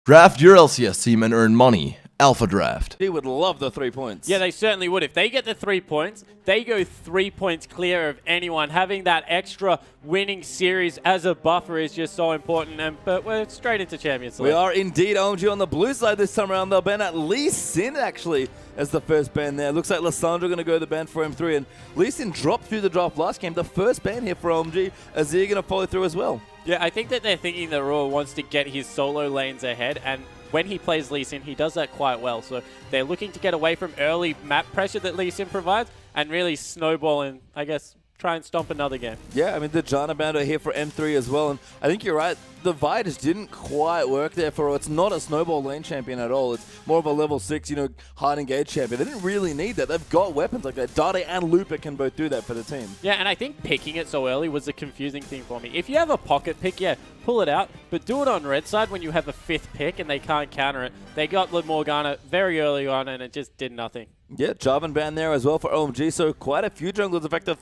Draft your LCS team and earn money. Alpha Draft. He would love the 3 points. Yeah, they certainly would. If they get the 3 points, they go 3 points clear of anyone. Having that extra winning series as a buffer is just so important. But we're straight into Champions League. We are indeed. OMG on the blue side this time around. They'll ban at Lee Sin, actually, as the first ban there. Looks like Lissandra going to go the ban for M3. And Lee Sin dropped through the draft last game. The first ban here for OMG. Azir going to follow through as well. Yeah, I think that they're thinking that Roar wants to get his solo lanes ahead, and when he plays Lee Sin, he does that quite well. So they're looking to get away from early map pressure that Lee Sin provides and really snowball and, I guess, try and stomp another game. Yeah, I mean, the Janna band are here for M3 as well. And I think you're right. The Vi just didn't quite work there for her. It's not a snowball lane champion at all. It's more of a level 6, hard engage champion. They didn't really need that. They've got weapons like that. Dade and Looper can both do that for the team. Yeah, and I think picking it so early was the confusing thing for me. If you have a pocket pick, yeah, pull it out, but do it on red side when you have a 5th pick and they can't counter it. They got the Morgana very early on and it just did nothing. Yeah, Jarvan banned there as well for OMG. So quite a few junglers. In fact, the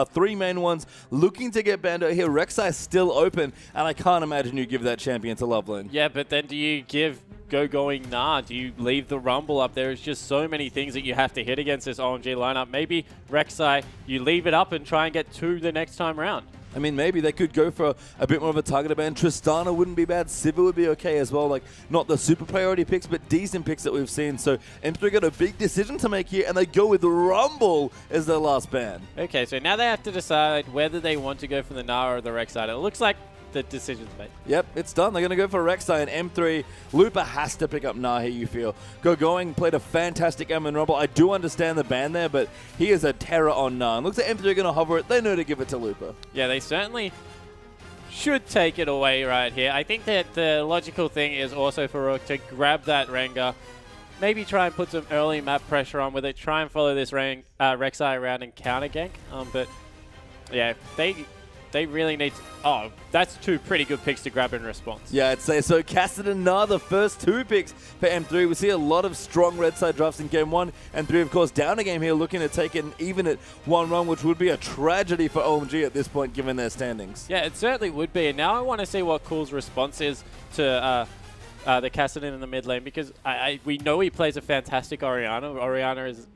3 main ones looking to get banned out here. Rek'Sai is still open, and I can't imagine you give that champion to Loveland. Yeah, but then do you give going nah? Do you leave the Rumble up? There's just so many things that you have to hit against this OMG lineup. Maybe Rek'Sai, you leave it up and try and get 2 the next time around. I mean, maybe they could go for a bit more of a targeted ban. Tristana wouldn't be bad. Sivir would be okay as well. Like, not the super priority picks, but decent picks that we've seen. So M3 got a big decision to make here, and they go with Rumble as their last ban. Okay, so now they have to decide whether they want to go for the Nara or the Rek'Sai. It looks like the decision's made. Yep, it's done. They're going to go for Rek'Sai and M3. Looper has to pick up Nahi, you feel. Going, played a fantastic Amon Rumble. I do understand the ban there, but he is a terror on Narn. Looks like M3 are going to hover it. They know to give it to Looper. Yeah, they certainly should take it away right here. I think that the logical thing is also for Rook to grab that Rengar, maybe try and put some early map pressure on with it, try and follow this Rek'Sai around and counter gank. But yeah, they really need to... Oh, that's 2 pretty good picks to grab in response. Yeah, I'd say so. Cassid and Nar, the first 2 picks for M3. We see a lot of strong red side drafts in game 1. And 3, of course, down a game here, looking to take it even at 1-1, which would be a tragedy for OMG at this point, given their standings. Yeah, it certainly would be. And now I want to see what Cool's response is to the Kassadin in the mid lane, because we know he plays a fantastic Orianna. Orianna is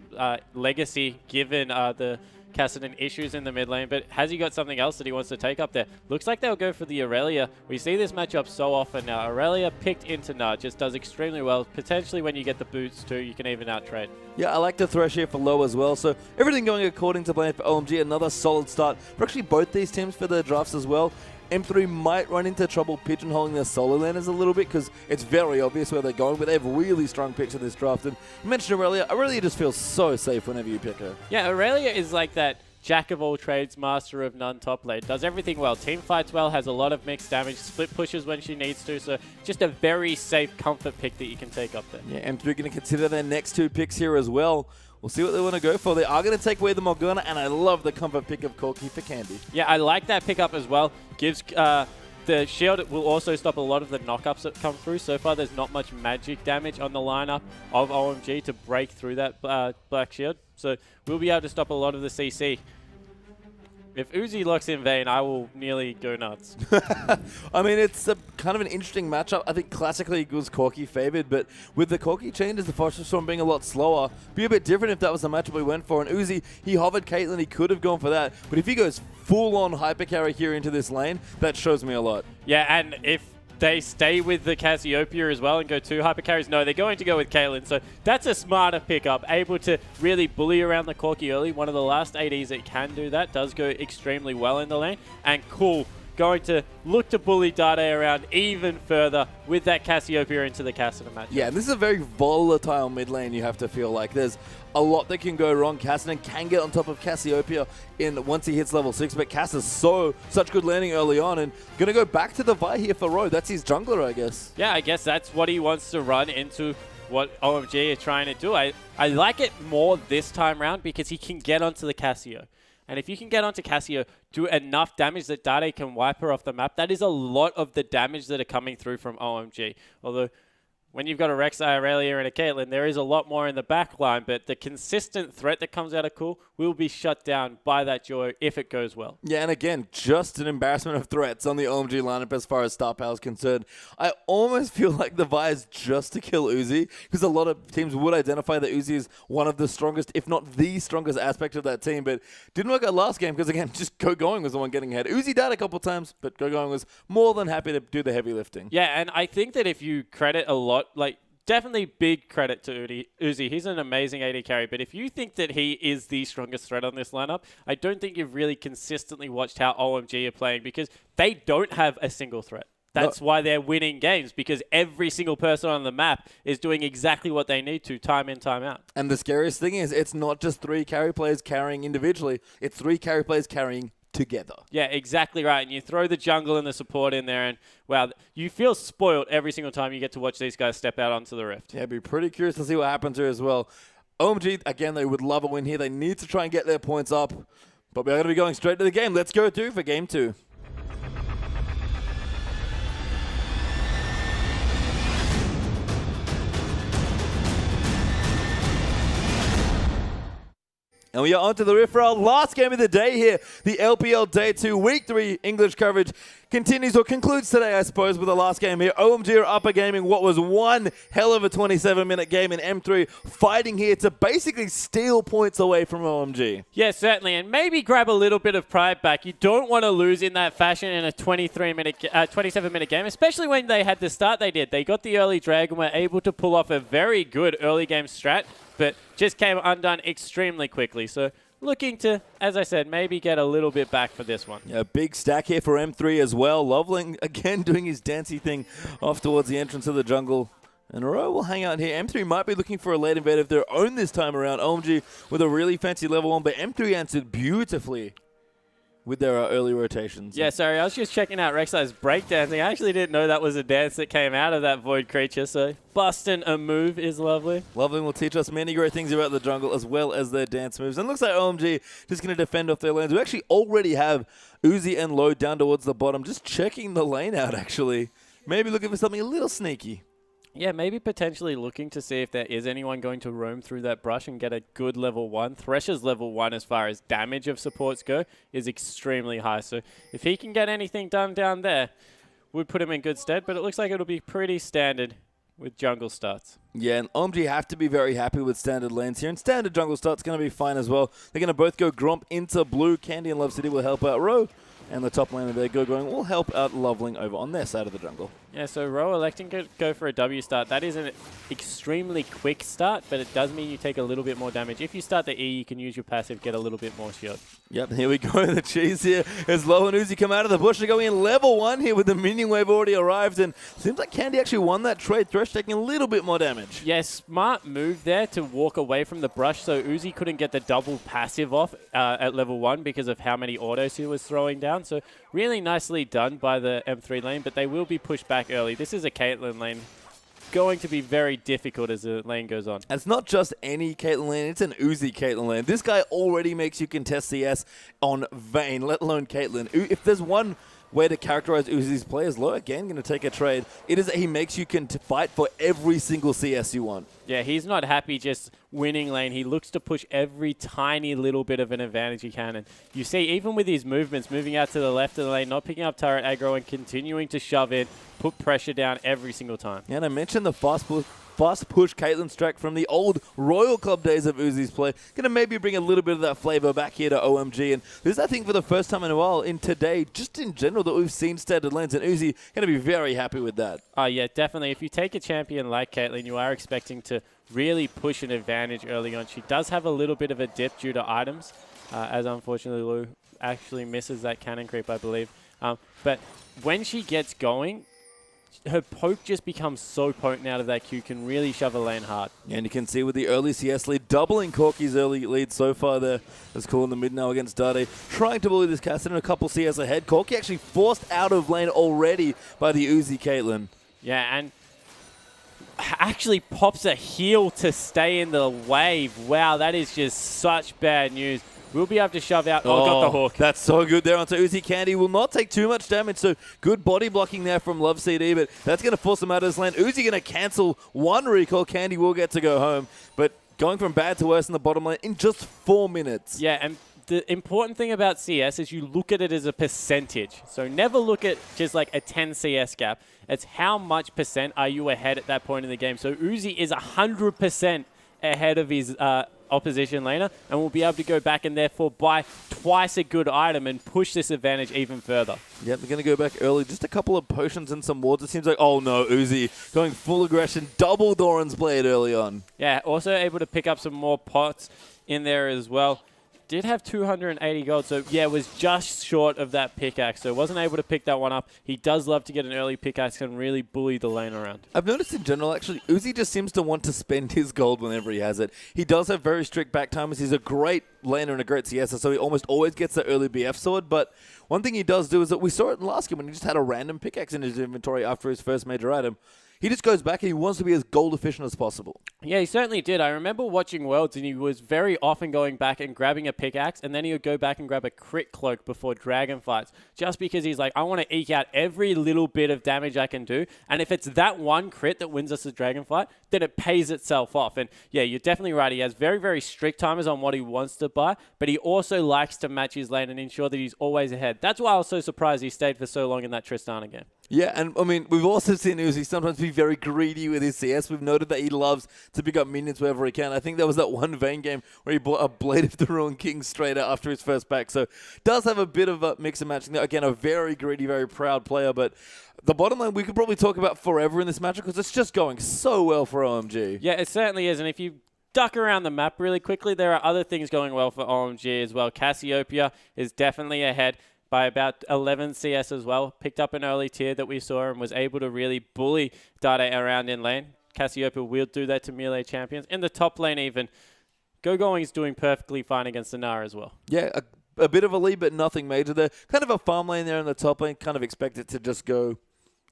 legacy given the Kassadin issues in the mid lane, but has he got something else that he wants to take up there? Looks like they'll go for the Aurelia. We see this matchup so often now. Aurelia picked into Nar just does extremely well. Potentially when you get the boots too, you can even out-trade. Yeah, I like the Thresh here for low as well. So everything going according to plan for OMG. Another solid start for actually both these teams for their drafts as well. M3 might run into trouble pigeonholing their solo laners a little bit because it's very obvious where they're going, but they have really strong picks in this draft. And you mentioned Aurelia just feels so safe whenever you pick her. Yeah, Aurelia is like that jack of all trades, master of none top lane. Does everything well. Team fights well, has a lot of mixed damage, split pushes when she needs to. So just a very safe comfort pick that you can take up there. Yeah, M3 going to consider their next 2 picks here as well. We'll see what they want to go for. They are going to take away the Morgana, and I love the comfort pick of Corki for Candy. Yeah, I like that pickup as well. Gives the shield will also stop a lot of the knockups that come through. So far, there's not much magic damage on the lineup of OMG to break through that black shield. So we'll be able to stop a lot of the CC. If Uzi locks in Vayne, I will nearly go nuts. I mean, it's a kind of an interesting matchup. I think classically it was Corki favored, but with the Corki changes, the Phosphor Storm being a lot slower, be a bit different if that was the matchup we went for. And Uzi, he hovered Caitlyn, he could have gone for that. But if he goes full-on hypercarry here into this lane, that shows me a lot. Yeah, and if they stay with the Cassiopeia as well and go 2 hypercarries, no, they're going to go with Caitlyn. So that's a smarter pickup, able to really bully around the Corki early. One of the last ADs that can do that, does go extremely well in the lane. And Cool going to look to bully Dade around even further with that Cassiopeia into the Kassadin match. Yeah, and this is a very volatile mid lane, you have to feel like. There's a lot that can go wrong. Kassadin can get on top of Cassiopeia once he hits level 6, but Cass is such good landing early on, and going to go back to the Vi here for Ro. That's his jungler, I guess. Yeah, I guess that's what he wants to run into what OMG are trying to do. I like it more this time round because he can get onto the Cassio. And if you can get onto Cassio, do enough damage that Dade can wipe her off the map, that is a lot of the damage that are coming through from OMG. Although when you've got a Rek'Sai, Aurelia, and a Caitlyn, there is a lot more in the back line, but the consistent threat that comes out of Cool will be shut down by that Joy if it goes well. Yeah, and again, just an embarrassment of threats on the OMG lineup as far as star power is concerned. I almost feel like the Vi is just to kill Uzi, because a lot of teams would identify that Uzi is one of the strongest, if not the strongest aspect of that team, but didn't work out last game because, again, just Go Going was the one getting ahead. Uzi died a couple times, but Go Going was more than happy to do the heavy lifting. Yeah, and I think that if you credit a lot, like, definitely big credit to Uzi. He's an amazing AD carry, but if you think that he is the strongest threat on this lineup, I don't think you've really consistently watched how OMG are playing, because they don't have a single threat. That's why they're winning games, because every single person on the map is doing exactly what they need to, time in, time out. And the scariest thing is, it's not just 3 carry players carrying individually, it's 3 carry players carrying together. Yeah, exactly right. And you throw the jungle and the support in there, and wow, you feel spoiled every single time you get to watch these guys step out onto the Rift. Yeah, I'd be pretty curious to see what happens here as well. OMG, again, they would love a win here. They need to try and get their points up, but we're going to be going straight to the game. Let's go for game 2. And we are on to the Rift for our last game of the day here. The LPL Day 2 Week 3 English coverage continues, or concludes today, I suppose, with the last game here. OMG are upper gaming what was one hell of a 27-minute game in M3, fighting here to basically steal points away from OMG. Yeah, certainly, and maybe grab a little bit of pride back. You don't want to lose in that fashion in a 27-minute game, especially when they had the start they did. They got the early drag and were able to pull off a very good early game strat, but just came undone extremely quickly. So looking to, as I said, maybe get a little bit back for this one. Yeah, big stack here for M3 as well. Loveling, again, doing his dancey thing off towards the entrance of the jungle. And Ro will hang out here. M3 might be looking for a late invade of their own this time around. OMG with a really fancy level 1, but M3 answered beautifully with their early rotations. Yeah, sorry, I was just checking out Rek'Sai's breakdancing. I actually didn't know that was a dance that came out of that Void creature, so busting a move is lovely. Loveling will teach us many great things about the jungle as well as their dance moves. And it looks like OMG just going to defend off their lanes. We actually already have Uzi and Low down towards the bottom, just checking the lane out, actually. Maybe looking for something a little sneaky. Yeah, maybe potentially looking to see if there is anyone going to roam through that brush and get a good level 1. Thresher's level 1 as far as damage of supports go is extremely high. So if he can get anything done down there, would put him in good stead. But it looks like it'll be pretty standard with jungle starts. Yeah, and OMG have to be very happy with standard lanes here. And standard jungle start's going to be fine as well. They're going to both go Gromp into blue. Candy and Love City will help out Ro. And the top lane of their Go Going will help out Loveling over on their side of the jungle. Yeah, so Ro electing to go for a W start. That is an extremely quick start, but it does mean you take a little bit more damage. If you start the E, you can use your passive, get a little bit more shield. Yep, here we go. The cheese here as Low and Uzi come out of the bush. They're going in level 1 here with the minion wave already arrived. And seems like Candy actually won that trade. Thresh taking a little bit more damage. Yeah, smart move there to walk away from the brush so Uzi couldn't get the double passive off at level 1 because of how many autos he was throwing down. So really nicely done by the M3 lane, but they will be pushed back early. This is a Caitlyn lane. Going to be very difficult as the lane goes on. And it's not just any Caitlyn lane, it's an Uzi Caitlyn lane. This guy already makes you contest CS on Vayne, let alone Caitlyn. If there's one way to characterize Uzi's play, is Low again going to take a trade. It is that he makes you fight for every single CS you want. Yeah, he's not happy just winning lane. He looks to push every tiny little bit of an advantage he can. And you see, even with his movements, moving out to the left of the lane, not picking up turret aggro and continuing to shove in, put pressure down every single time. Yeah, and I mentioned the fast push Caitlyn strat from the old Royal Club days of Uzi's play. Going to maybe bring a little bit of that flavor back here to OMG. And this is, I think, for the first time in a while in today, just in general, that we've seen standard lanes. And Uzi going to be very happy with that. Oh, yeah, definitely. If you take a champion like Caitlyn, you are expecting to really push an advantage early on. She does have a little bit of a dip due to items, as unfortunately Lou actually misses that cannon creep, I believe. But when she gets going, her poke just becomes so potent out of that Q, can really shove a lane hard. Yeah, and you can see with the early CS lead, doubling Corky's early lead so far there. That's cool in the mid now against Dade. Trying to bully this Cassidy, a couple CS ahead. Corky actually forced out of lane already by the Uzi Caitlyn. Yeah, and actually pops a heal to stay in the wave. Wow, that is just such bad news. We'll be able to shove out. Oh, got the hook. That's so good there onto Uzi. Candy will not take too much damage, so good body blocking there from Love CD, but that's going to force him out of his lane. Uzi going to cancel one recall. Candy will get to go home, but going from bad to worse in the bottom lane in just 4 minutes. Yeah, and the important thing about CS is you look at it as a percentage. So never look at just like a 10 CS gap. It's how much percent are you ahead at that point in the game. So Uzi is 100% ahead of his opposition laner and will be able to go back and therefore buy twice a good item and push this advantage even further. Yep, they're going to go back early. Just a couple of potions and some wards. It seems like, oh no, Uzi going full aggression. Double Doran's Blade early on. Yeah, also able to pick up some more pots in there as well. Did have 280 gold, so yeah, was just short of that pickaxe, so wasn't able to pick that one up. He does love to get an early pickaxe and really bully the lane around. I've noticed in general, actually, Uzi just seems to want to spend his gold whenever he has it. He does have very strict back timers. He's a great laner and a great CS, so he almost always gets the early BF sword, but one thing he does do is that we saw it in last game when he just had a random pickaxe in his inventory after his first major item. He just goes back and he wants to be as gold efficient as possible. Yeah, he certainly did. I remember watching Worlds and he was very often going back and grabbing a pickaxe and then he would go back and grab a crit cloak before dragon fights just because he's like, I want to eke out every little bit of damage I can do. And if it's that one crit that wins us the dragon fight, then it pays itself off. And yeah, you're definitely right. He has very, very strict timers on what he wants to buy, but he also likes to match his lane and ensure that he's always ahead. That's why I was so surprised he stayed for so long in that Tristana game. Yeah, and I mean, we've also seen Uzi sometimes be very greedy with his CS. We've noted that he loves to pick up minions wherever he can. I think there was that one Vayne game where he bought a Blade of the Ruined King straight out after his first pack. So does have a bit of a mix and matching there. Again, a very greedy, very proud player, but the bottom line we could probably talk about forever in this match because it's just going so well for OMG. Yeah, it certainly is, and if you duck around the map really quickly, there are other things going well for OMG as well. Cassiopeia is definitely ahead by about 11 CS as well. Picked up an early tier that we saw and was able to really bully Dade around in lane. Cassiopeia will do that to melee champions. In the top lane even, Go-Going is doing perfectly fine against the Nara as well. Yeah, a bit of a lead, but nothing major there. Kind of a farm lane there in the top lane. Kind of expect it to just go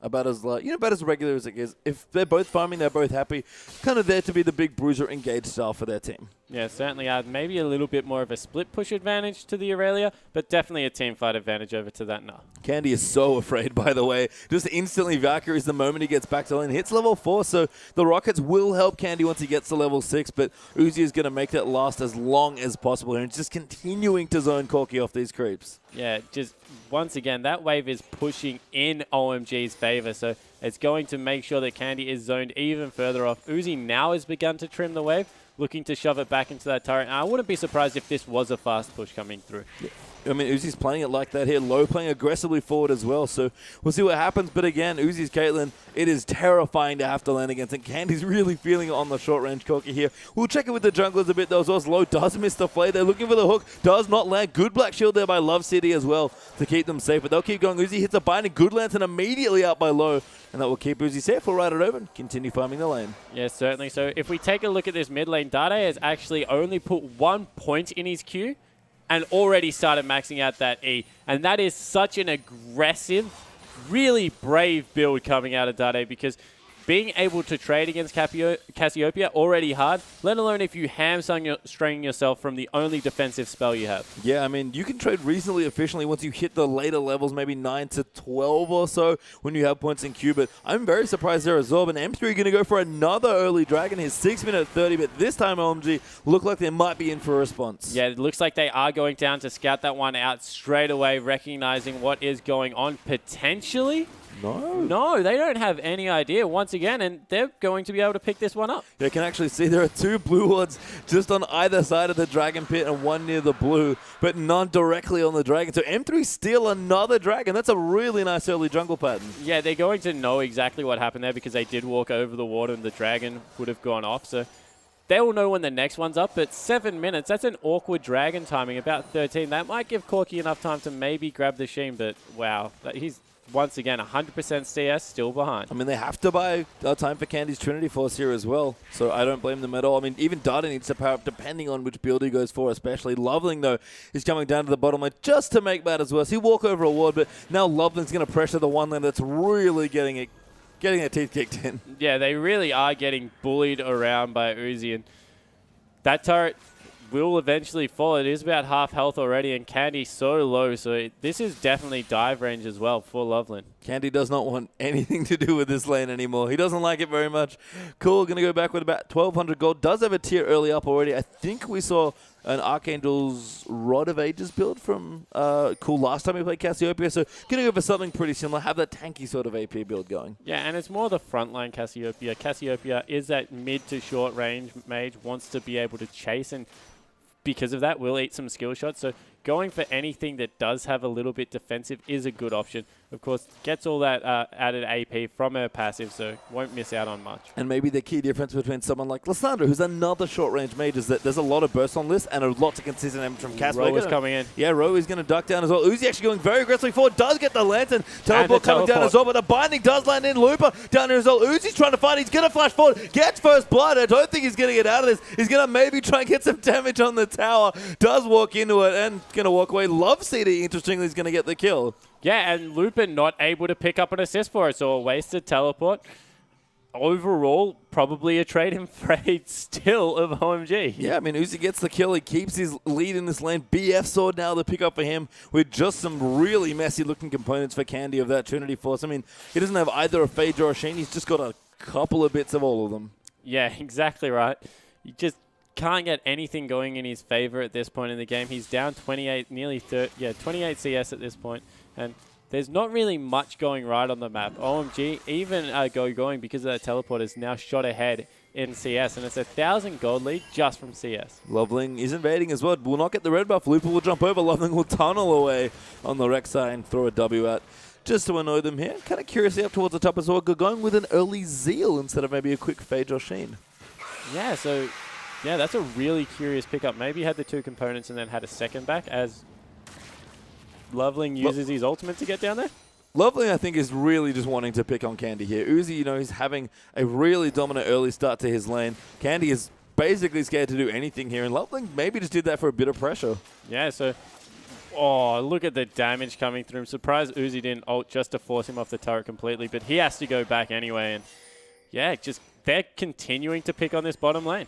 about as about as regular as it is. If they're both farming, they're both happy. Kind of there to be the big bruiser engaged style for their team. Yeah, certainly maybe a little bit more of a split push advantage to the Aurelia, but definitely a team fight advantage over to that Nah. Candy is so afraid, by the way. Just instantly Valkyries the moment he gets back to lane. Hits level 4, so the rockets will help Candy once he gets to level 6, but Uzi is going to make that last as long as possible here and just continuing to zone Corki off these creeps. Yeah, just once again, that wave is pushing in OMG's favor, so it's going to make sure that Candy is zoned even further off. Uzi now has begun to trim the wave, looking to shove it back into that turret. And I wouldn't be surprised if this was a fast push coming through. Yeah. I mean, Uzi's playing it like that here. Low playing aggressively forward as well. So we'll see what happens. But again, Uzi's Caitlyn, it is terrifying to have to land against. And Candy's really feeling it on the short range Corki here. We'll check it with the junglers a bit though as well. Low does miss the play. They're looking for the hook. Does not land. Good black shield there by Love City as well to keep them safe. But they'll keep going. Uzi hits a binding. Good lands and immediately out by Low. And that will keep Uzi safe. We'll ride it over and continue farming the lane. Yeah, certainly. So if we take a look at this mid lane, Dade has actually only put 1 point in his queue and already started maxing out that E. And that is such an aggressive, really brave build coming out of Dade because being able to trade against Cassiopeia already hard, let alone if you hamstring yourself from the only defensive spell you have. Yeah, I mean, you can trade reasonably efficiently once you hit the later levels, maybe 9 to 12 or so when you have points in queue. But I'm very surprised there is Zorb and M3 going to go for another early dragon. His 6-minute 30, but this time OMG look like they might be in for a response. Yeah, it looks like they are going down to scout that one out straight away, recognizing what is going on potentially. No, they don't have any idea once again, and they're going to be able to pick this one up. You can actually see there are 2 blue wards just on either side of the dragon pit and one near the blue, but none directly on the dragon. So M3 steal another dragon. That's a really nice early jungle pattern. Yeah, they're going to know exactly what happened there because they did walk over the ward and the dragon would have gone off. So they will know when the next one's up, but 7 minutes, that's an awkward dragon timing, about 13. That might give Corki enough time to maybe grab the Sheen, but wow, he's once again, 100% CS still behind. I mean, they have to buy time for Candy's Trinity Force here as well, so I don't blame them at all. I mean, even Dada needs to power up depending on which build he goes for, especially. Loveling, though, is coming down to the bottom lane just to make matters worse. He walk over a ward, but now Loveling's going to pressure the one lane that's really getting their teeth kicked in. Yeah, they really are getting bullied around by Uzi, and that turret will eventually fall. It is about half health already, and Candy so low, so this is definitely dive range as well for Loveland. Candy does not want anything to do with this lane anymore. He doesn't like it very much. Cool, going to go back with about 1,200 gold. Does have a tier early up already. I think we saw an Archangel's Rod of Ages build from Cool last time we played Cassiopeia, so going to go for something pretty similar, have that tanky sort of AP build going. Yeah, and it's more the frontline Cassiopeia. Cassiopeia is that mid to short range mage, wants to be able to chase, and because of that, will eat some skill shots. So going for anything that does have a little bit defensive is a good option. Of course, gets all that added AP from her passive, so won't miss out on much. And maybe the key difference between someone like Lissandra, who's another short-range mage, is that there's a lot of burst on this and a lot of consistent damage from Cass. Ro is coming in. Yeah, Ro is going to duck down as well. Uzi actually going very aggressively forward, does get the lantern. Teleport coming down as well, but the binding does land in. Looper down here as well. Uzi's trying to fight. He's going to flash forward. Gets first blood. I don't think he's going to get out of this. He's going to maybe try and get some damage on the tower. Does walk into it and going to walk away. Love CD, interestingly, is going to get the kill. Yeah, and Lupin not able to pick up an assist for it, so a wasted teleport. Overall, probably a trade and fade still of OMG. Yeah, I mean, Uzi gets the kill. He keeps his lead in this lane. BF sword now the pick up for him with just some really messy-looking components for Candy of that Trinity Force. I mean, he doesn't have either a Phage or a Sheen. He's just got a couple of bits of all of them. Yeah, exactly right. You just can't get anything going in his favor at this point in the game. He's down 28, nearly 30, 28 CS at this point. And there's not really much going right on the map. OMG, even going because of that teleport, is now shot ahead in CS, and it's 1,000 gold lead just from CS. Loveling is invading as well. Will not get the red buff. Looper will jump over. Loveling will tunnel away on the Rek'Sai and throw a W out just to annoy them here. Kind of curiously up towards the top as well. Going with an early Zeal instead of maybe a quick Phage or Sheen. Yeah, so yeah, that's a really curious pickup. Maybe had the two components and then had a second back as Loveling uses his ultimate to get down there. Loveling, I think, is really just wanting to pick on Candy here. Uzi, you know, he's having a really dominant early start to his lane. Candy is basically scared to do anything here, and Loveling maybe just did that for a bit of pressure. Yeah, so, oh, look at the damage coming through. I'm surprised Uzi didn't ult just to force him off the turret completely, but he has to go back anyway. And yeah, just they're continuing to pick on this bottom lane.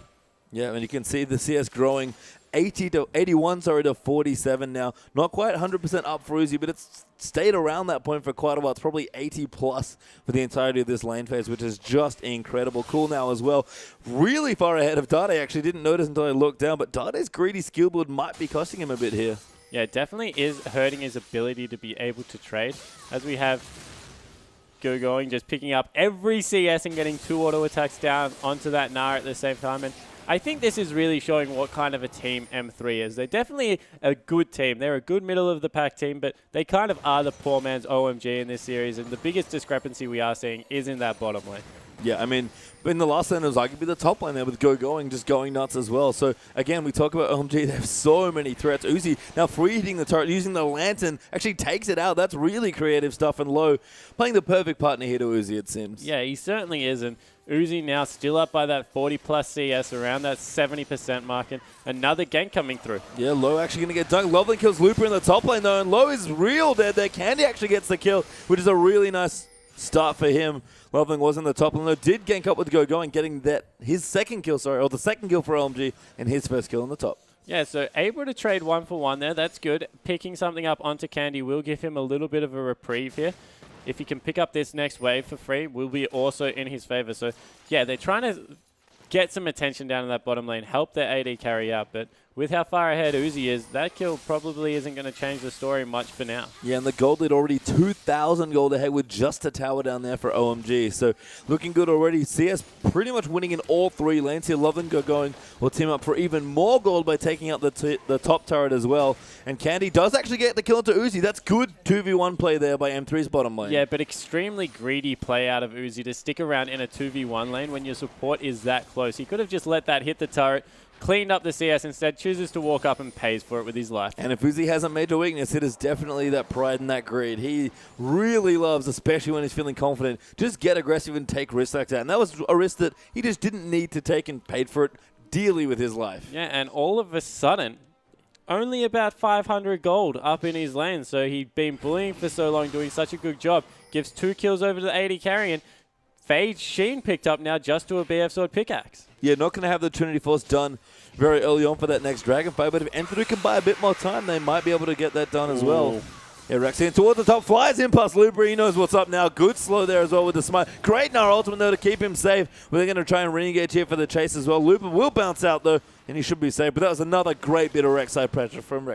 Yeah, and you can see the CS growing 81 to 47 now. Not quite 100% up for Uzi, but it's stayed around that point for quite a while. It's probably 80 plus for the entirety of this lane phase, which is just incredible. Cool now as well. Really far ahead of Dade. Actually didn't notice until I looked down, but Dade's greedy skill build might be costing him a bit here. Yeah, it definitely is hurting his ability to be able to trade. As we have going, just picking up every CS and getting 2 auto attacks down onto that Nara at the same time. And I think this is really showing what kind of a team M3 is. They're definitely a good team. They're a good middle-of-the-pack team, but they kind of are the poor man's OMG in this series, and the biggest discrepancy we are seeing is in that bottom lane. Yeah, I mean, in the last lane, it was arguably the top lane there with going, just going nuts as well. So, again, we talk about OMG. They have so many threats. Uzi now free-hitting the turret, using the lantern, actually takes it out. That's really creative stuff, and Low playing the perfect partner here to Uzi, it seems. Yeah, he certainly is, and Uzi now still up by that 40-plus CS, around that 70% mark, and another gank coming through. Yeah, Low actually going to get dunked. Loveling kills Looper in the top lane, though, and Low is real dead there. Candy actually gets the kill, which is a really nice start for him. Loveling was in the top lane, though, did gank up with going, getting that his second kill, or the second kill for OMG, and his first kill on the top. Yeah, so able to trade 1-for-1 there. That's good. Picking something up onto Candy will give him a little bit of a reprieve here. If he can pick up this next wave for free, will be also in his favor. So, yeah, they're trying to get some attention down in that bottom lane, help their AD carry out, but with how far ahead Uzi is, that kill probably isn't going to change the story much for now. Yeah, and the gold lead already 2,000 gold ahead with just a tower down there for OMG. So looking good already. CS pretty much winning in all 3 lanes here. Loveland going will team up for even more gold by taking out the top turret as well. And Candy does actually get the kill into Uzi. That's good 2v1 play there by M3's bottom lane. Yeah, but extremely greedy play out of Uzi to stick around in a 2v1 lane when your support is that close. He could have just let that hit the turret, cleaned up the CS, instead chooses to walk up and pays for it with his life. And if Uzi has a major weakness, it is definitely that pride and that greed. He really loves, especially when he's feeling confident, just get aggressive and take risks like that. And that was a risk that he just didn't need to take and paid for it dearly with his life. Yeah, and all of a sudden, only about 500 gold up in his lane. So he'd been bullying for so long, doing such a good job. Gives 2 kills over to the AD carry, and Phage Sheen picked up now just to a BF Sword pickaxe. Yeah, not going to have the Trinity Force done very early on for that next Dragon fight, but if M3 can buy a bit more time, they might be able to get that done as well. Yeah, Rexian towards the top, flies in past Looper. He knows what's up now. Good slow there as well with the smite. Great Gnar ultimate though to keep him safe. We're going to try and re-engage here for the chase as well. Looper will bounce out though, and he should be safe. But that was another great bit of Rek'Sai pressure from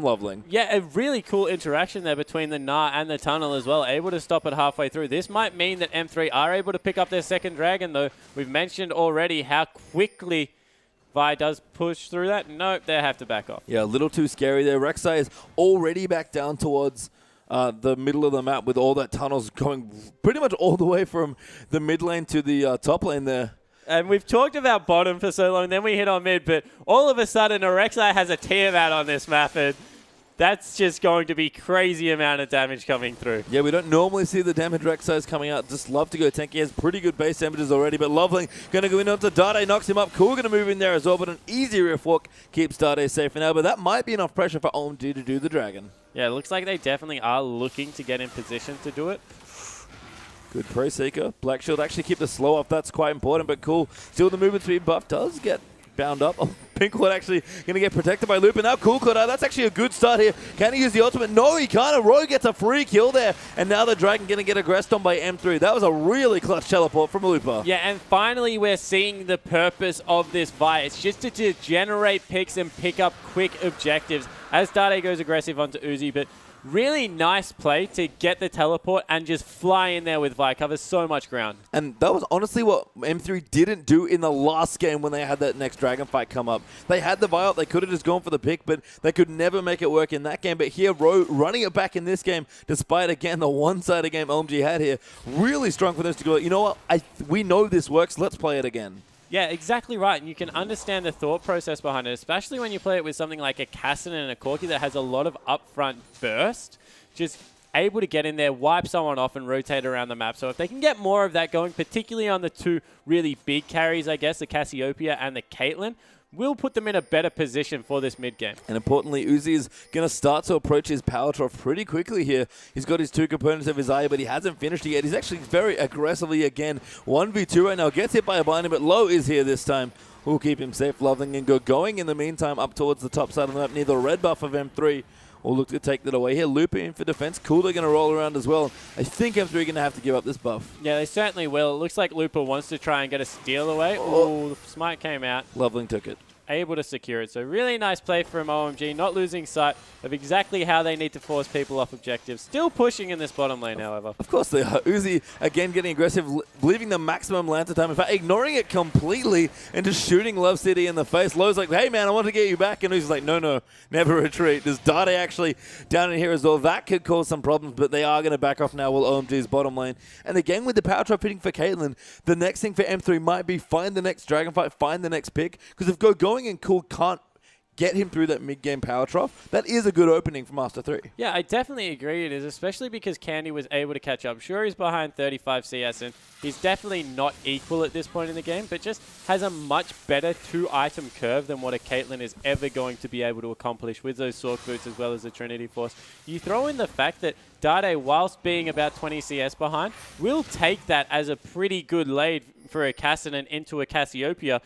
Loveling. Yeah, a really cool interaction there between the Gnar and the tunnel as well. Able to stop it halfway through. This might mean that M3 are able to pick up their second dragon though. We've mentioned already how quickly Vi does push through that. Nope, they have to back off. Yeah, a little too scary there. Rek'Sai is already back down towards the middle of the map with all that tunnels going pretty much all the way from the mid lane to the top lane there. And we've talked about bottom for so long, then we hit on mid, but all of a sudden, Rek'Sai has a Tiamat on this map, and that's just going to be crazy amount of damage coming through. Yeah, we don't normally see the damage Rek'Sai's coming out. Just love to go tanky. He has pretty good base damages already, but Loveling going to go in onto Dade, knocks him up. Cool going to move in there as well, but an easy riff walk keeps Dade safe for now, but that might be enough pressure for OMG to do the Dragon. Yeah, it looks like they definitely are looking to get in position to do it. Good Prey Seeker. Black Shield actually keep the slow off. That's quite important, but cool. Still the movement speed buff does get bound up. Oh, Pinkwood actually going to get protected by Looper. Now Cool Cutter. That's actually a good start here. Can he use the ultimate? No, he can't. Roy gets a free kill there. And now the Dragon going to get aggressed on by M3. That was a really clutch teleport from Looper. Yeah, and finally we're seeing the purpose of this Vi. It's just to generate picks and pick up quick objectives as Dade goes aggressive onto Uzi, but really nice play to get the teleport and just fly in there with Vi. Covers so much ground. And that was honestly what M3 didn't do in the last game when they had that next Dragon fight come up. They had the Vi up. They could have just gone for the pick, but they could never make it work in that game. But here, Ro running it back in this game, despite, again, the one-sided game OMG had here, really strong for them to go, you know what, we know this works. Let's play it again. Yeah, exactly right. And you can understand the thought process behind it, especially when you play it with something like a Kassadin and a Corki that has a lot of upfront burst. Just able to get in there, wipe someone off, and rotate around the map. So if they can get more of that going, particularly on the two really big carries, I guess, the Cassiopeia and the Caitlyn, will put them in a better position for this mid game. And importantly, Uzi is going to start to approach his power trough pretty quickly here. He's got his two components of his eye, but he hasn't finished it yet. He's actually very aggressively, again, 1v2 right now. Gets hit by a blinding, but Low is here this time. We'll keep him safe. Loveling and go going in the meantime up towards the top side of the map near the red buff of M3. Or look to take that away here. Looper in for defense. Cool, they're going to roll around as well. I think M3 are going to have to give up this buff. Yeah, they certainly will. It looks like Looper wants to try and get a steal away. Oh, the smite came out. Loveling took it. Able to secure it. So really nice play from OMG, not losing sight of exactly how they need to force people off objectives. Still pushing in this bottom lane, however. Of course they are. Uzi, again, getting aggressive, leaving the maximum Lanta time. In fact, ignoring it completely and just shooting Love City in the face. Low's like, hey, man, I want to get you back. And Uzi's like, no, never retreat. There's Dade actually down in here as well. That could cause some problems, but they are going to back off now while OMG's bottom lane. And again, with the power trap hitting for Caitlyn, the next thing for M3 might be find the next dragon fight, find the next pick. Because if going and Cool can't get him through that mid-game power trough, that is a good opening for Master3. Yeah, I definitely agree it is, especially because Candy was able to catch up. Sure, he's behind 35 CS, and he's definitely not equal at this point in the game, but just has a much better two-item curve than what a Caitlyn is ever going to be able to accomplish with those Sork Boots as well as the Trinity Force. You throw in the fact that Dade, whilst being about 20 CS behind, will take that as a pretty good lead for a Kassadin into a Cassiopeia.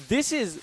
This is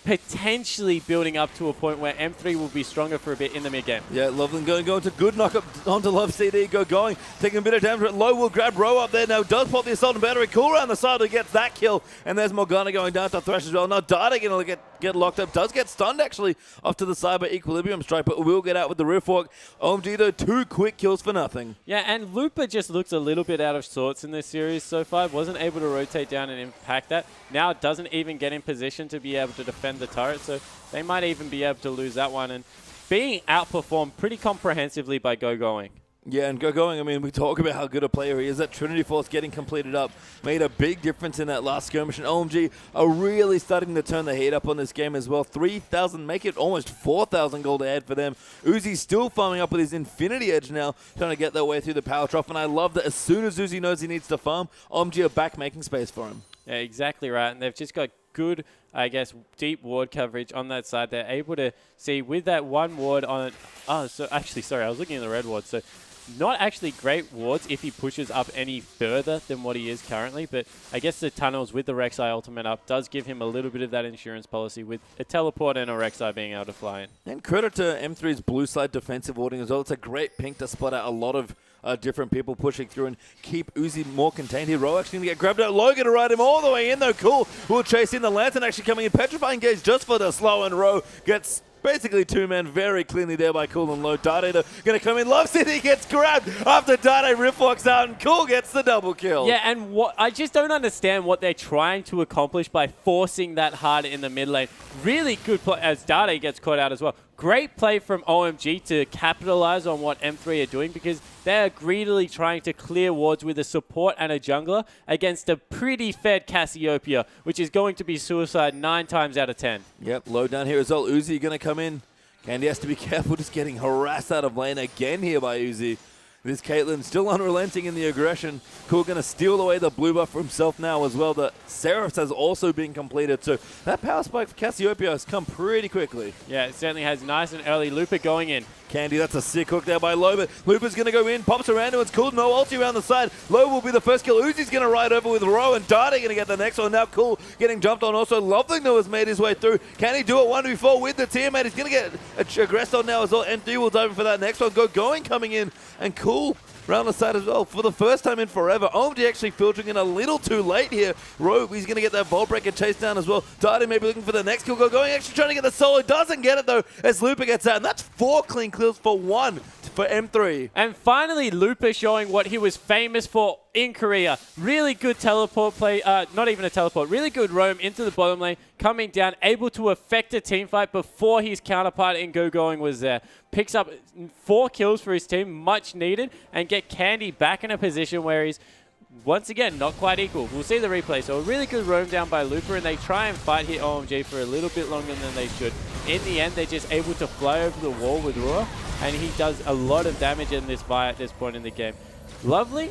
potentially building up to a point where M3 will be stronger for a bit in the mid game. Yeah, Loveland going to good knock up onto Love CD, going, taking a bit of damage, but Low will grab Row up there now, does pop the Assault and Battery, Cool around the side who gets that kill, and there's Morgana going down to Thresh as well. Now Dada going to get locked up, does get stunned actually off to the side by Equilibrium Strike, but will get out with the Rift Walk. OMG though, 2 quick kills for nothing. Yeah, and Looper just looks a little bit out of sorts in this series so far, wasn't able to rotate down and impact that. Now doesn't even get in position to be able to defend the turret, so they might even be able to lose that one, and being outperformed pretty comprehensively by Going. Yeah, and going, I mean, we talk about how good a player he is. That Trinity Force getting completed up made a big difference in that last skirmish, and OMG are really starting to turn the heat up on this game as well. 3,000, make it almost 4,000 gold ahead for them. Uzi's still farming up with his Infinity Edge now, trying to get their way through the power trough, and I love that as soon as Uzi knows he needs to farm, OMG are back making space for him. Yeah, exactly right, and they've just got good, I guess, deep ward coverage on that side. They're able to see with that one ward on... Oh, so actually, sorry, I was looking at the red ward. So Not actually great wards if he pushes up any further than what he is currently, but I guess the tunnels with the Rek'Sai ultimate up does give him a little bit of that insurance policy with a teleport and a Rek'Sai being able to fly in. And credit to M3's blue side defensive warding as well. It's a great pink to spot out a lot of different people pushing through and keep Uzi more contained here. Ro actually going to get grabbed out. Logan to ride him all the way in though. Cool. We'll chase in the Lantern actually coming in. Petrifying Gaze just for the slow, and Ro gets basically two men very cleanly there by Cool and Low. Dade going to come in. Love City gets grabbed after Dade Rift walks out, and Cool gets the double kill. Yeah, and what I just don't understand what they're trying to accomplish by forcing that hard in the mid lane. Really good play as Dade gets caught out as well. Great play from OMG to capitalize on what M3 are doing, because they're greedily trying to clear wards with a support and a jungler against a pretty fed Cassiopeia, which is going to be suicide 9 times out of 10. Yep, low down here as well. Uzi going to come in. Candy has to be careful, just getting harassed out of lane again here by Uzi. This Caitlyn still unrelenting in the aggression. Cool going to steal away the blue buff for himself now as well. The Seraphs has also been completed, so that power spike for Cassiopeia has come pretty quickly. Yeah, it certainly has. Nice and early. Looper going in. Candy, that's a sick hook there by Low, but Looper's going to go in, pops around him, it's Cool, no ulti around the side. Low will be the first kill. Uzi's going to ride over with Ro, and Dade going to get the next one. Now Cool getting jumped on also. Loveling though has made his way through. Can he do it 1v4 with the teammate? He's going to get aggressed on now as well. M3 will dive in for that next one. Going coming in, and Cool round the side as well. For the first time in forever, OMG actually filtering in a little too late here. Rogue, he's going to get that Vault Breaker chase down as well. Dade maybe looking for the next kill. Going, actually trying to get the solo. Doesn't get it though as Looper gets out. And that's 4 clean kills for 1 for M3. And finally, Looper showing what he was famous for in Korea. Really good teleport play, not even a teleport, really good roam into the bottom lane, coming down, able to affect a team fight before his counterpart in Going was there. Picks up 4 kills for his team, much needed, and get Candy back in a position where he's, once again, not quite equal. We'll see the replay. So a really good roam down by Looper, and they try and fight here OMG for a little bit longer than they should. In the end, they're just able to fly over the wall with Rua, and he does a lot of damage in this Vi at this point in the game. Lovely.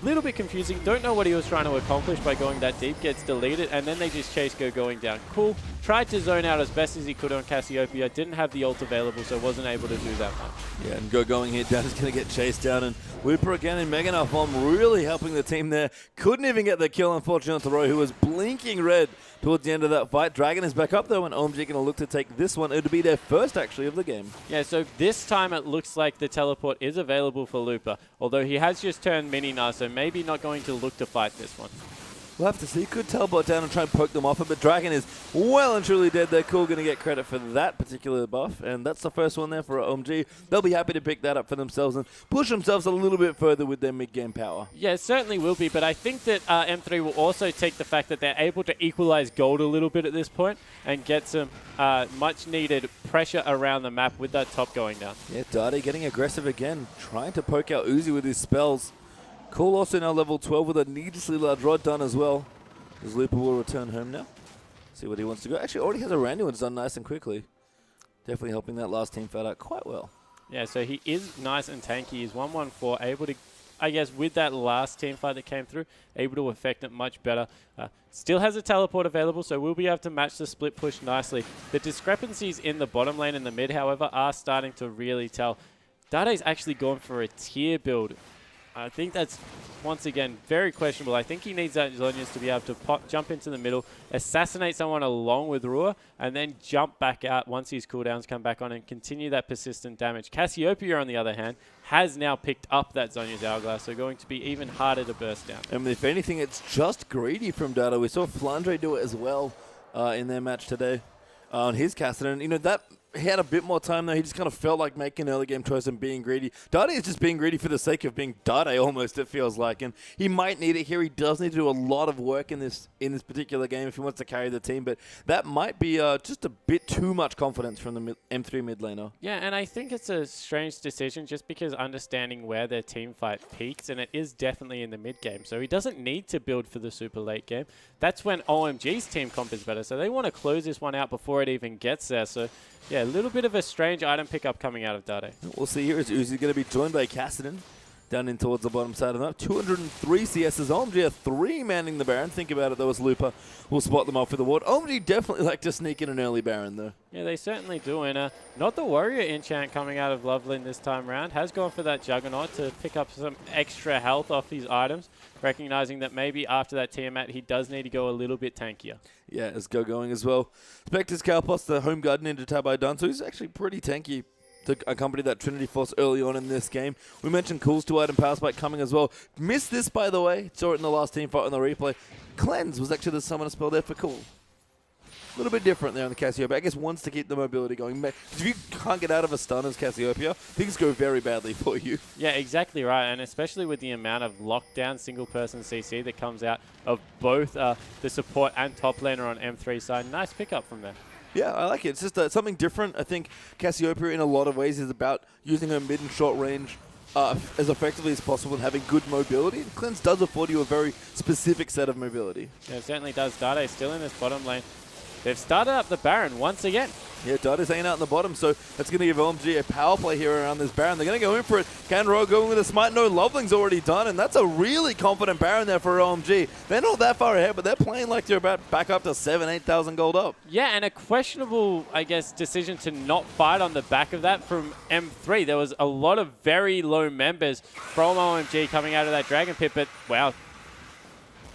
Little bit confusing. Don't know what he was trying to accomplish by going that deep. Gets deleted, and then they just chase Going down. Cool. Tried to zone out as best as he could on Cassiopeia. Didn't have the ult available, so wasn't able to do that much. Yeah, and Going here down is going to get chased down, and Looper again in Mega Knife Bomb really helping the team there. Couldn't even get the kill, unfortunately, on Thoreau, who was blinking red towards the end of that fight. Dragon is back up, though, and OMG going to look to take this one. It'll be their first, actually, of the game. Yeah, so this time it looks like the teleport is available for Looper, although he has just turned mini now, so maybe not going to look to fight this one. We'll have to see. Could teleport down and try and poke them off it, but Dragon is well and truly dead. They're Cool going to get credit for that particular buff, and that's the first one there for OMG. They'll be happy to pick that up for themselves and push themselves a little bit further with their mid-game power. Yeah, it certainly will be, but I think that M3 will also take the fact that they're able to equalize gold a little bit at this point and get some much-needed pressure around the map with that top going down. Yeah, Dade getting aggressive again, trying to poke out Uzi with his spells. Cool also now level 12 with a needlessly large rod done as well. As Looper will return home now. See what he wants to go. Actually, already has a Randy one's done nice and quickly. Definitely helping that last team fight out quite well. Yeah, so he is nice and tanky. He's 1-1-4, able to, I guess, with that last team fight that came through, able to affect it much better. Still has a teleport available, so we'll be able to match the split push nicely. The discrepancies in the bottom lane and the mid, however, are starting to really tell. Dade's actually gone for a tier build. I think that's, once again, very questionable. I think he needs that Zhonya's to be able to jump into the middle, assassinate someone along with Rua, and then jump back out once his cooldowns come back on and continue that persistent damage. Cassiopeia, on the other hand, has now picked up that Zhonya's Hourglass, so going to be even harder to burst down. And if anything, it's just greedy from Dada. We saw Flandre do it as well in their match today on his Cassidy. And, you know, that he had a bit more time, though. He just kind of felt like making an early game choice and being greedy. Dade is just being greedy for the sake of being Dade, almost, it feels like. And he might need it here. He does need to do a lot of work in this particular game if he wants to carry the team. But that might be just a bit too much confidence from the M3 mid laner. Yeah, and I think it's a strange decision just because understanding where their team fight peaks, and it is definitely in the mid game. So he doesn't need to build for the super late game. That's when OMG's team comp is better. So they want to close this one out before it even gets there. So yeah, a little bit of a strange item pickup coming out of Dade. We'll see here as Uzi going to be joined by Cassidy. down in towards the bottom side of the map. 203 CSs. OMG are 3 manning the Baron. Think about it, though, as Looper will spot them off with the ward. OMG definitely like to sneak in an early Baron, though. Yeah, they certainly do. And not the Warrior enchant coming out of Loveland this time around. Has gone for that Juggernaut to pick up some extra health off his items, recognizing that maybe after that Tiamat, he does need to go a little bit tankier. Yeah, as Go going as well. Spectre's Cowpox, the home guard into Tabai done, so he's actually pretty tanky to accompany that Trinity Force early on in this game. We mentioned Cool's 2-item Power Spike coming as well. Missed this, by the way. Saw it in the last team fight on the replay. Cleanse was actually the summoner spell there for Cool. A little bit different there on the Cassiopeia. I guess wants to keep the mobility going. If you can't get out of a stun as Cassiopeia, things go very badly for you. Yeah, exactly right. And especially with the amount of lockdown single-person CC that comes out of both the support and top laner on M3 side. Nice pickup from there. Yeah, I like it. It's just something different. I think Cassiopeia, in a lot of ways, is about using her mid and short range as effectively as possible and having good mobility. And Cleanse does afford you a very specific set of mobility. Yeah, it certainly does. Dade still in this bottom lane. They've started up the Baron once again. Yeah, Dade's hanging out in the bottom, so that's going to give OMG a power play here around this Baron. They're going to go in for it. Canro going with a smite. No, Loveling's already done, and that's a really confident Baron there for OMG. They're not that far ahead, but they're playing like they're about back up to 7,000, 8,000 gold up. Yeah, and a questionable, I guess, decision to not fight on the back of that from M3. There was a lot of very low members from OMG coming out of that Dragon Pit, but wow,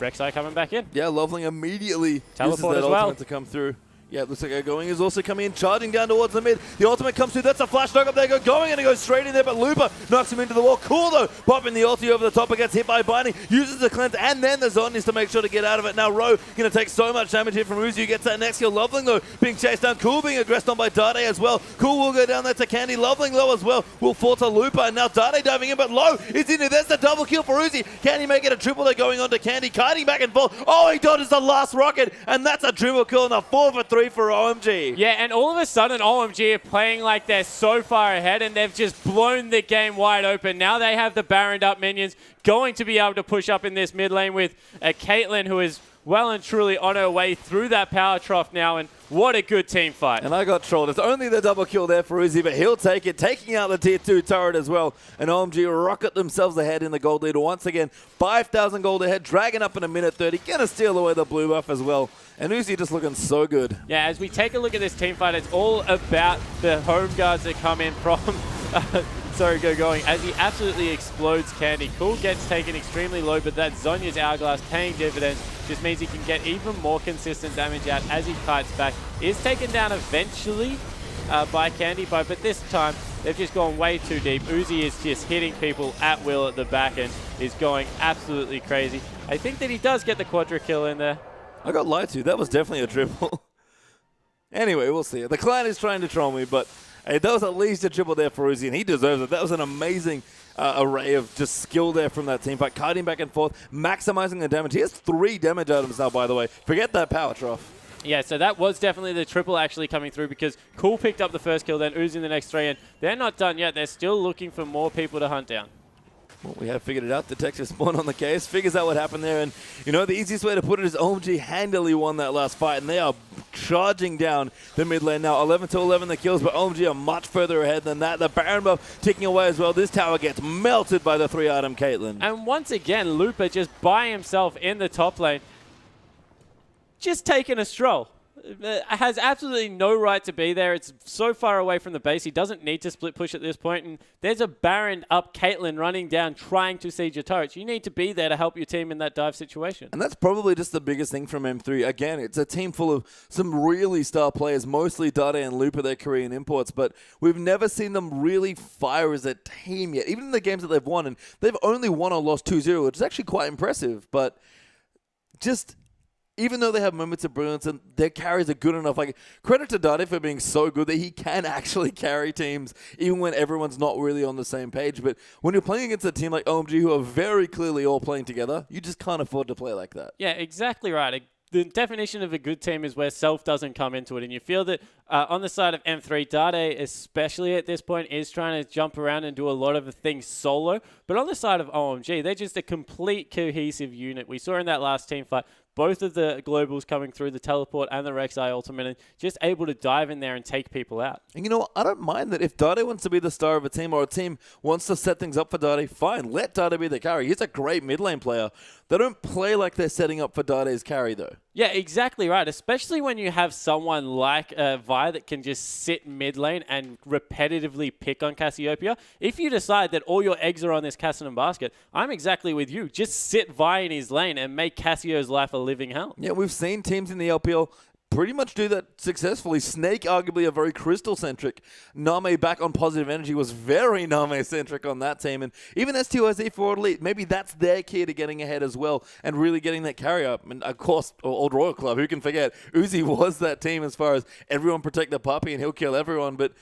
Rek'Sai coming back in. Yeah, Loveling immediately Teleport uses that as well. ultimate to come through. Yeah, it looks like Going is also coming in, charging down towards the mid. The ultimate comes through. That's a flash knock up there. Going, and it goes straight in there, but Looper knocks him into the wall. Cool, though, popping the ulti over the top. It gets hit by Binding, uses the cleanse, and then the Zonies to make sure to get out of it. Now, Ro going to take so much damage here from Uzi, who gets that next kill. Loveling, though, being chased down. Cool being aggressed on by Dade as well. Cool will go down there to Candy. Loveling low as well. Will fall to Looper, and now Dade diving in, but Low is in there. There's the double kill for Uzi. Can he make it a triple? They're going on to Candy, kiting back and forth. Oh, he dodges the last rocket, and that's a triple kill and a 4 for 3 for OMG. Yeah, and all of a sudden, OMG are playing like they're so far ahead, and they've just blown the game wide open. Now they have the Baroned up minions going to be able to push up in this mid lane with a Caitlyn who is well and truly on her way through that power trough now, and what a good team fight. And I got trolled. It's only the double kill there for Uzi, but he'll take it, taking out the tier 2 turret as well. And OMG rocket themselves ahead in the gold leader once again. 5,000 gold ahead, dragging up in a minute 30, gonna steal away the blue buff as well. And Uzi just looking so good. Yeah, as we take a look at this team fight, it's all about the home guards that come in from Going, as he absolutely explodes Candy. Cool gets taken extremely low, but that Zhonya's Hourglass paying dividends just means he can get even more consistent damage out as he kites back. Is taken down eventually by Candy, but this time they've just gone way too deep. Uzi is just hitting people at will at the back and is going absolutely crazy. I think that he does get the quadra kill in there. I got lied to. That was definitely a triple. Anyway, we'll see. The clan is trying to troll me, but hey, that was at least a triple there for Uzi, and he deserves it. That was an amazing array of just skill there from that team fight. Kiting back and forth, maximizing the damage. He has 3 damage items now, by the way. Forget that power trough. Yeah, so that was definitely the triple actually coming through because Cool picked up the first kill, then Uzi the next 3, and they're not done yet. They're still looking for more people to hunt down. Well, we have figured it out. The Texas spawn on the case. Figures out what happened there. And, you know, the easiest way to put it is OMG handily won that last fight. And they are charging down the mid lane now. 11 to 11 the kills, but OMG are much further ahead than that. The Baron buff ticking away as well. This tower gets melted by the 3-item Caitlyn. And once again, Looper just by himself in the top lane. Just taking a stroll. Has absolutely no right to be there. It's so far away from the base. He doesn't need to split push at this point. And there's a Baron up Caitlyn running down trying to siege your turrets. You need to be there to help your team in that dive situation. And that's probably just the biggest thing from M3. Again, it's a team full of some really star players, mostly Dade and Looper, their Korean imports, but we've never seen them really fire as a team yet, even in the games that they've won. And they've only won or lost 2-0, which is actually quite impressive. But just even though they have moments of brilliance and their carries are good enough, like, credit to Dade for being so good that he can actually carry teams even when everyone's not really on the same page. But when you're playing against a team like OMG who are very clearly all playing together, you just can't afford to play like that. Yeah, exactly right. The definition of a good team is where self doesn't come into it. And you feel that on the side of M3, Dade, especially at this point, is trying to jump around and do a lot of the things solo. But on the side of OMG, they're just a complete cohesive unit. We saw in that last team fight, both of the globals coming through, the teleport and the Rek'Sai ultimate, and just able to dive in there and take people out. And you know what? I don't mind that if Dade wants to be the star of a team or a team wants to set things up for Dade, fine. Let Dade be the carry. He's a great mid lane player. They don't play like they're setting up for Dade's carry, though. Yeah, exactly right. Especially when you have someone like Vi that can just sit mid lane and repetitively pick on Cassiopeia. If you decide that all your eggs are on this Cassidy basket, I'm exactly with you. Just sit Vi in his lane and make Cassio's life a living hell. Yeah, we've seen teams in the LPL pretty much do that successfully. Snake, arguably a very Crystal-centric. Name back on Positive Energy was very Name-centric on that team. And even STYZ for Elite, maybe that's their key to getting ahead as well and really getting that carry up. And of course, Old Royal Club, who can forget? Uzi was that team as far as everyone protect the puppy and he'll kill everyone. But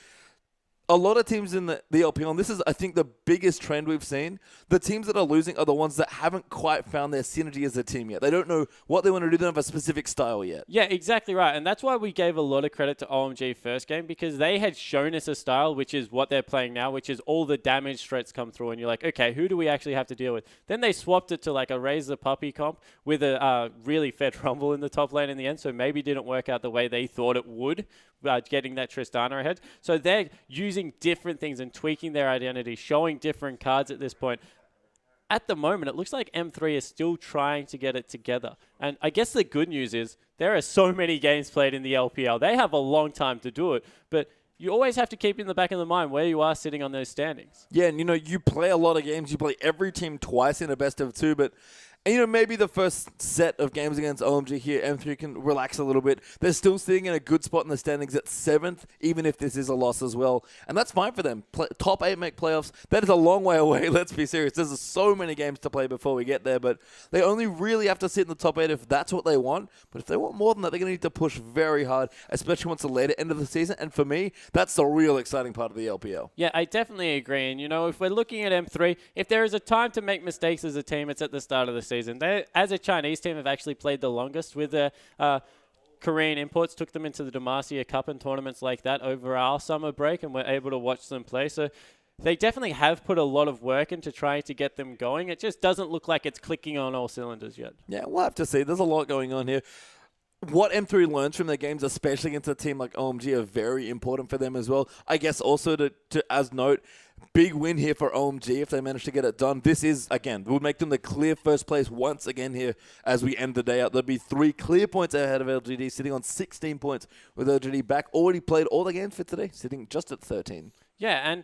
a lot of teams in the LPL, and this is, I think, the biggest trend we've seen, the teams that are losing are the ones that haven't quite found their synergy as a team yet. They don't know what they want to do. They don't have a specific style yet. Yeah, exactly right. And that's why we gave a lot of credit to OMG first game, because they had shown us a style, which is what they're playing now, which is all the damage threats come through. And you're like, okay, who do we actually have to deal with? Then they swapped it to like a Raise the Puppy comp with a really fed Rumble in the top lane in the end. So maybe didn't work out the way they thought it would, getting that Tristana ahead. So they're using different things and tweaking their identity, showing different cards at this point. At the moment, it looks like M3 is still trying to get it together. And I guess the good news is there are so many games played in the LPL. They have a long time to do it, but you always have to keep in the back of the mind where you are sitting on those standings. Yeah, and you play a lot of games. You play every team twice in a best of two, but maybe the first set of games against OMG here, M3 can relax a little bit. They're still sitting in a good spot in the standings at 7th, even if this is a loss as well. And that's fine for them. Top 8 make playoffs. That is a long way away, let's be serious. There's so many games to play before we get there, but they only really have to sit in the top 8 if that's what they want. But if they want more than that, they're going to need to push very hard, especially once the later end of the season. And for me, that's the real exciting part of the LPL. Yeah, I definitely agree. And, if we're looking at M3, if there is a time to make mistakes as a team, it's at the start of the season. They, as a Chinese team, have actually played the longest with the Korean imports, took them into the Demacia Cup and tournaments like that over our summer break, and we're able to watch them play. So they definitely have put a lot of work into trying to get them going. It just doesn't look like it's clicking on all cylinders yet. Yeah, we'll have to see. There's a lot going on here. What M3 learns from their games, especially against a team like OMG, are very important for them as well. I guess also to as note, big win here for OMG if they manage to get it done. This is, again, would make them the clear first place once again here as we end the day out. There'll be 3 clear points ahead of LGD, sitting on 16 points with LGD back. Already played all the games for today, sitting just at 13. Yeah, and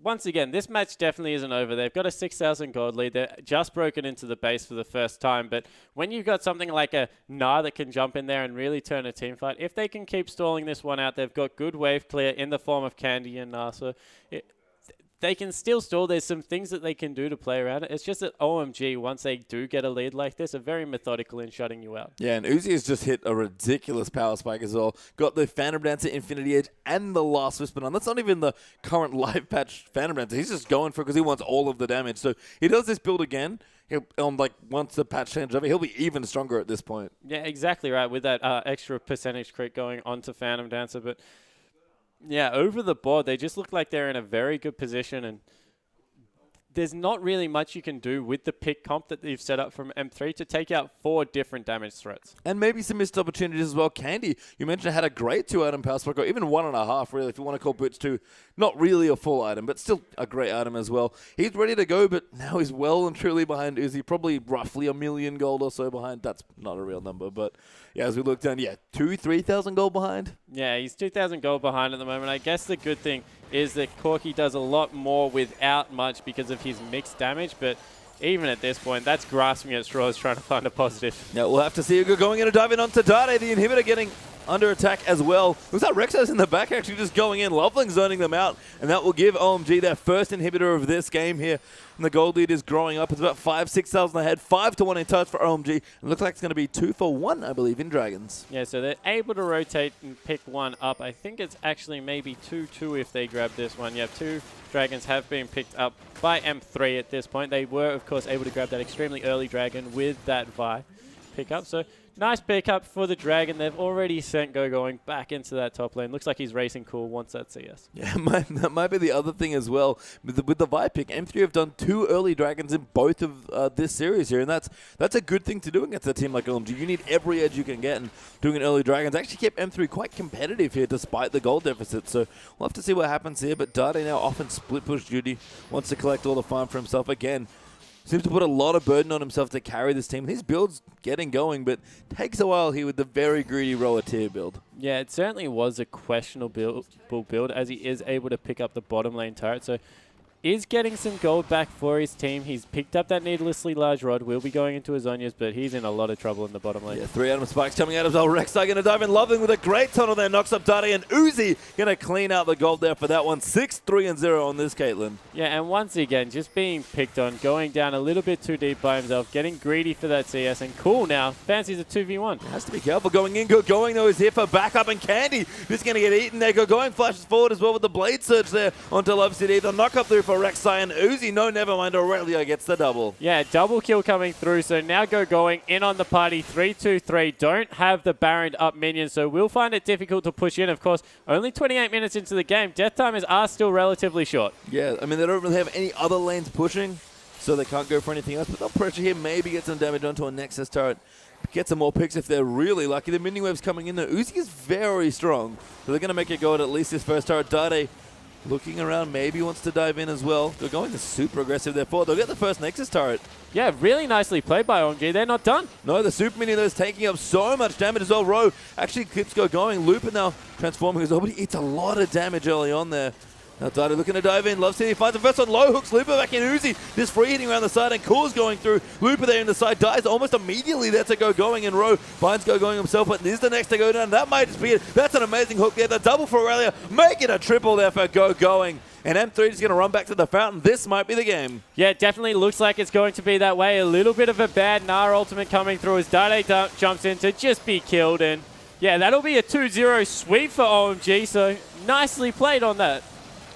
once again, this match definitely isn't over. They've got a 6,000 gold lead. They're just broken into the base for the first time. But when you've got something like a Na that can jump in there and really turn a team fight, if they can keep stalling this one out, they've got good wave clear in the form of Candy and Na. So they can still stall. There's some things that they can do to play around it. It's just that OMG, once they do get a lead like this, are very methodical in shutting you out. Yeah, and Uzi has just hit a ridiculous power spike as well. Got the Phantom Dancer, Infinity Edge, and the last Whisper on. That's not even the current live patch Phantom Dancer. He's just going for it because he wants all of the damage. So he does this build again. Once the patch changes over, he'll be even stronger at this point. Yeah, exactly right, with that extra percentage crit going onto Phantom Dancer. But yeah, over the board, they just look like they're in a very good position, and there's not really much you can do with the pick comp that they've set up from M3 to take out 4 different damage threats. And maybe some missed opportunities as well. Candy, you mentioned, had a great 2-item power spike, or even 1.5, really, if you want to call Boots 2. Not really a full item, but still a great item as well. He's ready to go, but now he's well and truly behind Uzi, probably roughly 1 million gold or so behind. That's not a real number, but yeah, as we look down, 3,000 gold behind. Yeah, he's 2,000 gold behind at the moment. I guess the good thing is that Corky does a lot more without much because of his mixed damage, but even at this point, that's grasping at straws trying to find a positive. Yeah, we'll have to see Ugo going in and diving onto Dade, the inhibitor getting under attack as well. Was that Rexos in the back actually just going in? Loveling zoning them out, and that will give OMG their first inhibitor of this game here. And the gold lead is growing up. It's about 5,000-6,000 ahead. 5-1 in touch for OMG. It looks like it's going to be 2-for-1, I believe, in Dragons. Yeah, so they're able to rotate and pick one up. I think it's actually maybe 2-2 if they grab this one. Yeah, 2 Dragons have been picked up by M3 at this point. They were, of course, able to grab that extremely early Dragon with that Vi pick up. So nice pickup for the Dragon. They've already sent going back into that top lane. Looks like he's racing cool, wants that CS. Yeah, that might be the other thing as well. With the Vi pick, M3 have done 2 early Dragons in both of this series here, and that's a good thing to do against a team like OMG. You need every edge you can get, and doing an early Dragons actually kept M3 quite competitive here despite the gold deficit. So we'll have to see what happens here, but Dade now off in split push duty, wants to collect all the farm for himself again. Seems to put a lot of burden on himself to carry this team. His build's getting going, but takes a while here with the very greedy roller tier build. Yeah, it certainly was a questionable build as he is able to pick up the bottom lane turret. So is getting some gold back for his team. He's picked up that needlessly large rod. Will be going into his Zhonya's, but he's in a lot of trouble in the bottom lane. Yeah, 3 Atom Spikes coming out as well. Rek'Sai going to dive in. Loving with a great tunnel there. Knocks up Dade, and Uzi going to clean out the gold there for that one. 6-3-0 on this Caitlyn. Yeah, and once again, just being picked on, going down a little bit too deep by himself, getting greedy for that CS, and cool now. Fancies a 2v1. Has to be careful going in. Going though is here for backup, and Candy just going to get eaten there. Going flashes forward as well with the blade surge there onto W3D2. The knock up through for Rek'Sai, and Uzi. No, never mind. Aurelia gets the double. Yeah, double kill coming through. So now going in on the party. 3-2-3. Don't have the Baron up minion, so we'll find it difficult to push in. Of course, only 28 minutes into the game. Death timers are still relatively short. Yeah, I mean, they don't really have any other lanes pushing, so they can't go for anything else. But they'll pressure here, maybe get some damage onto a Nexus turret. Get some more picks if they're really lucky. The minion wave's coming in there. Uzi is very strong, so they're going to make it go at least this first turret. Dade looking around, maybe wants to dive in as well. They're going to super aggressive there for. They'll get the first Nexus turret. Yeah, really nicely played by OMG. They're not done. No, the super minion is taking up so much damage as well. Rowe actually keeps going. Lupin now transforming as well, but he eats a lot of damage early on there. Now Dade looking to dive in. Love City finds the first one. Low hooks Looper back in. Uzi just free hitting around the side, and Cool's going through. Looper there in the side dies almost immediately there to going, and Rowe finds going himself, but is the next to go down. That might just be it. That's an amazing hook there. The double for Aurelia. Make it a triple there for going. And M3 is going to run back to the fountain. This might be the game. Yeah, it definitely looks like it's going to be that way. A little bit of a bad Nara ultimate coming through as Dade jumps in to just be killed. And yeah, that'll be a 2-0 sweep for OMG. So nicely played on that.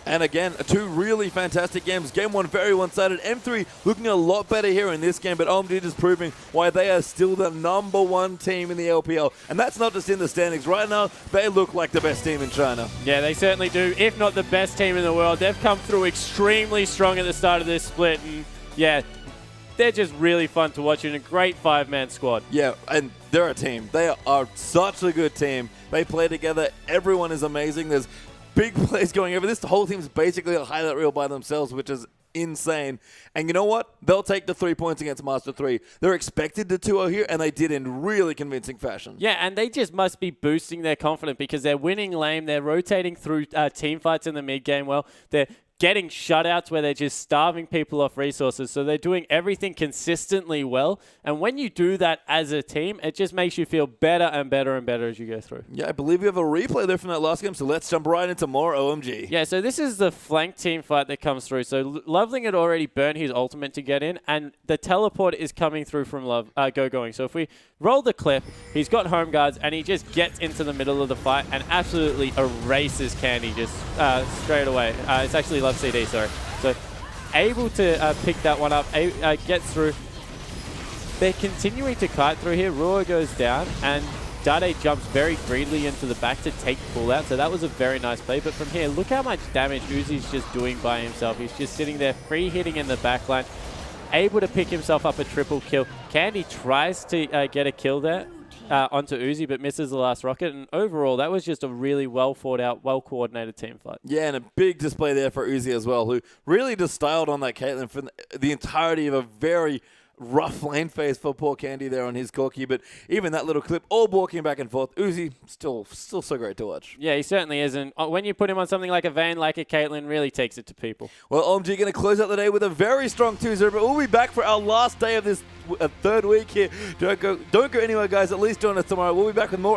And again, 2 really fantastic games. Game 1 very one-sided. M3 looking a lot better here in this game, but OMG just proving why they are still the #1 team in the LPL. And that's not just in the standings. Right now, they look like the best team in China. Yeah, they certainly do, if not the best team in the world. They've come through extremely strong at the start of this split. And yeah, they're just really fun to watch in a great 5-man squad. Yeah, and they're a team. They are such a good team. They play together. Everyone is amazing. There's big plays going over. This whole team's basically a highlight reel by themselves, which is insane. And you know what? They'll take the 3 points against Master3. They're expected to 2-0 here, and they did in really convincing fashion. Yeah, and they just must be boosting their confidence because they're winning lane. They're rotating through team fights in the mid game well. They're getting shutouts where they're just starving people off resources. So they're doing everything consistently well. And when you do that as a team, it just makes you feel better and better and better as you go through. Yeah, I believe we have a replay there from that last game, so let's jump right into more OMG. Yeah, so this is the flank team fight that comes through. So Loveling had already burned his ultimate to get in, and the teleport is coming through from going. So if we roll the clip, he's got home guards, and he just gets into the middle of the fight and absolutely erases Candy just straight away. It's actually Love CD, sorry. So able to pick that one up, get through. They're continuing to kite through here. Rua goes down, and Dade jumps very greedily into the back to take pull out. So that was a very nice play. But from here, look how much damage Uzi's just doing by himself. He's just sitting there free hitting in the backline, able to pick himself up a triple kill. Candy tries to get a kill there onto Uzi, but misses the last rocket. And overall, that was just a really well thought out, well coordinated team fight. Yeah, and a big display there for Uzi as well, who really just styled on that Caitlyn for the entirety of a very rough lane phase for poor Candy there on his corky, but even that little clip, all walking back and forth, Uzi still so great to watch. Yeah, he certainly is, and when you put him on something like a Vayne, like a Caitlyn, really takes it to people. Well, OMG going to close out the day with a very strong 2-0, but we'll be back for our last day of this third week here. Don't go anywhere, guys. At least join us tomorrow. We'll be back with more